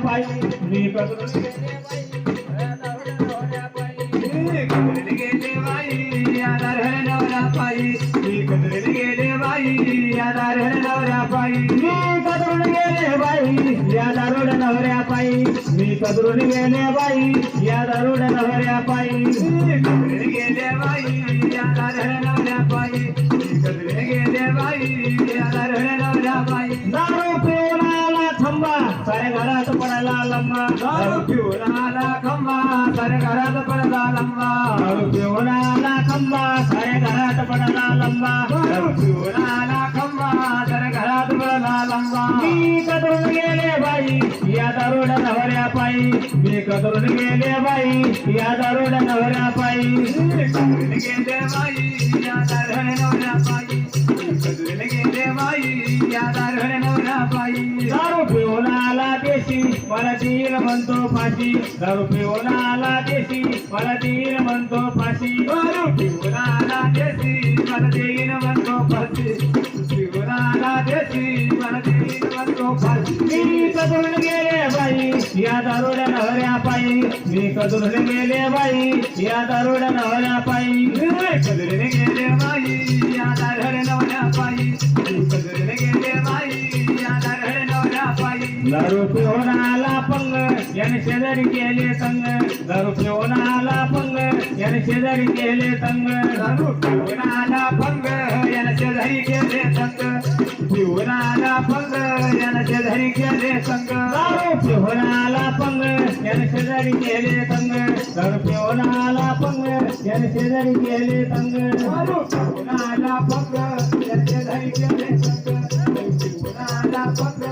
पायी मी कदरून गेले बाई या दारुड्या नवऱ्या पायी कदरून गेले बाई या दारुड्या नवऱ्या पायी मी कदरून गेले बाई या दारुड्या नवऱ्या पायी मी कदरून गेले बाई या दारुड्या नवऱ्या पायी मी कदरून गेले बाई या दारुड्या नवऱ्या पायी कदरून गेले बाई या दारुड्या नवऱ्या पायी कदरून गेले बाई या दारुड्या नवऱ्या पायी दारू पिऊन आला खंबा सारे घरात पडला लंबा दारू पिऊन आला खंबा सारे घरात पडला लंबा दारू पिऊन आला खंबा सारे घरात पडला लंबा दारू पिऊन आला खंबा सारे घरात पडला लंबा मी कदरून गेले बाई या दारुड्या नवऱ्या पायी मी कदरून गेले बाई या दारुड्या नवऱ्या पायी कदरून गेले बाई या दारुड्या नवऱ्या पायी कदरून गेले बाई या दारुड्या नवऱ्या पायी दारू पिऊन आला देशी मला तीर म्हणतो फाशी दारू पिऊन आला देशी मला तीर म्हणतो फाशी दारू पिऊन आला देशी मला तीर म्हणतो फाशी पिऊन आला देशी मला तीर म्हणतो फाशी मी कदरून गेले बाई या दारुड्या नवऱ्या पायी मी कदरून गेले बाई या दारुड्या नवऱ्या पायी कदरून गेले बाई या दारुड्या नवऱ्या पायी कदरून गेले बाई या दारुड्या नवऱ्या पायी दारू पिऊन आला पंग याने शेजारी केले तंग दारू पिऊन आला पंग याने शेजारी केले तंग दारू पिऊन आला पंग याने शेजारी केले तंग पिऊन आला पंग याने शेजारी केले तंग दारू पिऊन आला पंग याने शेजारी केले तंग दारू पिऊन आला पंग याने शेजारी केले तंग दारू पिऊन आला पंग याने शेजारी केले तंग पिऊन आला पंग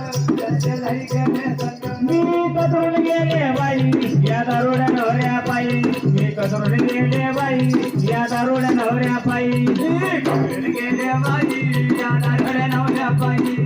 मी कदरून गेले बाई या दारुड्या नवऱ्या पायी मी कदरून गेले बाई या दारुड्या नवऱ्या पायी कदरून गेले बाई या दारुड्या नवऱ्या पायी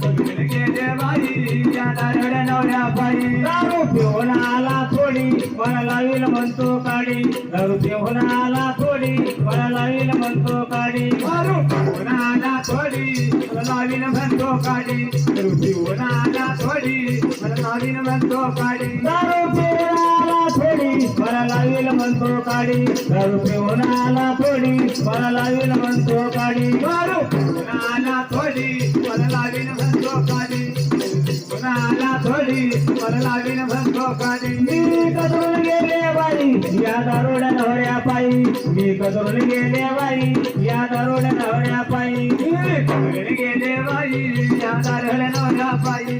कदरून गेले बाई या दारुड्या नवऱ्या पायी दारू पिऊन आला थोडी मला लावील म्हणतो काडी दारू पिऊन आला थोडी मला लावील म्हणतो काडी दारू पिऊन आला थोडी मला लावील म्हणतो काडी दारू पिऊन आला थोडी मला लावील म्हणतो काडी दारू पिऊन आला थोडी मला लावील म्हणतो काडी दारू पिऊन आला थोडी मला लावील म्हणतो काडी दारू पिऊन आला थोडी मला लावील म्हणतो काडी पिऊन आला थोडी मला लावील म्हणतो काडी मी कदरून गेले बाई या दारुड्या नवऱ्या पायी मी कदरून गेले बाई या दारुड्या नवऱ्या पायी कदरून गेले बाई या दारुड्या नवऱ्या पायी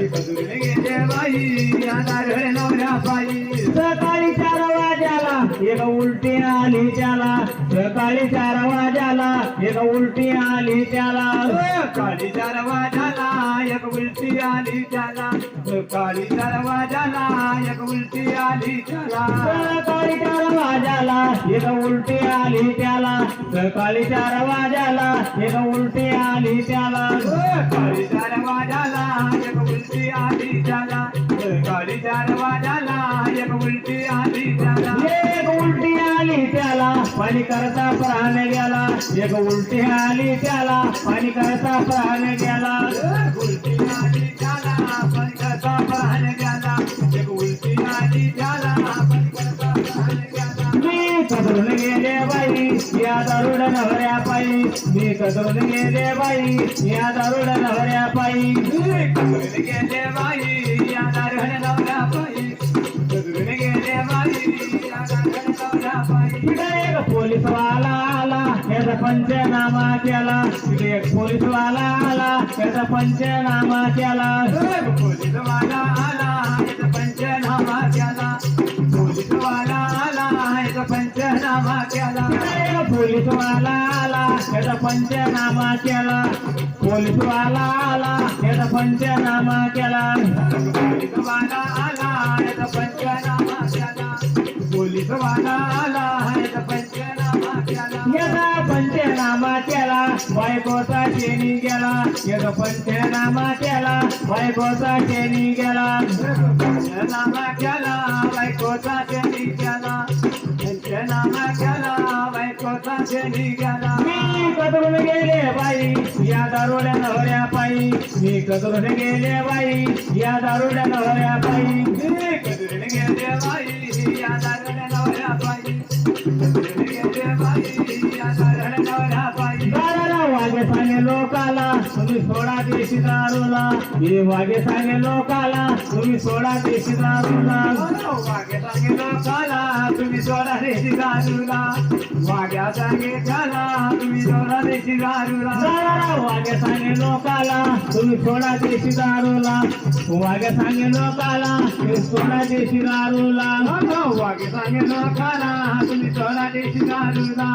कदरून गेले बाई या दारुड्या नवऱ्या पायी सकाळी 4 वाजाला एक उलटी आली त्याला सकाळी 4 वाजाला एक उलटी आली त्याला सकाळी 4 वाजाला एक उलटी आली त्याला सकाळी 4 वाजाला एक उलटी आली त्याला सकाळी 4 वाजाला एक उलटी आली त्याला सकाळी 4 वाजाला एक उलटी आली त्याला सकाळी 4 वाजाला एक उलटी आली त्याला सकाळी 4 वाजाला एक उलटी आली त्याला एक उलटी आली त्याला पाणी करता प्राण गेला एक उलटी आली त्याला पाणी करता प्राण गेला उलटी आली त्याला पाणी करता प्राण गेला एक उलटी आली त्याला पाणी करता प्राण गेला मी कदरून गेले बाई या दारुड्या नवऱ्या पायी मी कदरून गेले बाई या दारुड्या नवऱ्या पायी कदरून गेले बाई या दारुड्या नवऱ्या पायी कदरून गेले बाई या दारुड्या नवऱ्या पायी एक पोलीसवाला आला याचा पंचनामा केला एक पोलीसवाला आला याचा पंचनामा केला पोलीसवाला आला याचा पंचनामा केला पोलीसवाला आला याचा पंचनामा केला पोलीसवाला आला याचा पंचनामा केला पोलीसवाला आला याचा पंचनामा केला पोलीसवाला आला याचा पंचनामा केला पोलीसवाला आला याचा पंचनामा केला याचा पंचनामा केला बायकोचा चेनी गेला याचा पंचनामा केला बायकोचा चेनी गेला पंचनामा केला बायकोचा चेनी गेला पंचनामा केला बायकोचा चेनी गेला कदरून गेले बाई या दारुड्या नवऱ्या पायी मी कदरून गेले बाई या दारुड्या नवऱ्या पायी मी कदरून गेले बाई या दारुड्या नवऱ्या पायी कदरून गेले बाई या दारुड्या नवऱ्या पायी दाराला वागे सांगे लोकाला तुम्ही सोडा देशी दारूला हे वागे सांगे लोकाला तुम्ही सोडा देशी दारूला वागे सांगे लोकाला तुम्ही सोडा देशी दारूला वाग्या सांगे त्याला तुम्ही सोडा देशी दारूला वाग्या सांगे लोकाला तुम्ही सोडा देशी दारूला वाग्या सांगे लोकाला तुम्ही सोडा देशी दारूला वागे सांगे लोकाला तुम्ही सोडा देशी दारूला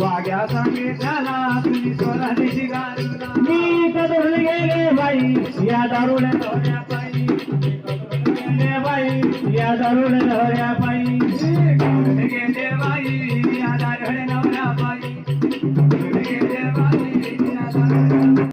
वाग्या सांगे त्याला तुम्ही सोडा देशी दारूला मी कदरून गेले बाई या दारुड्या नवऱ्या पायी गेले बाई या दारुड्या नवऱ्या पायी गेले बाई या दारुड्या नवऱ्या पायी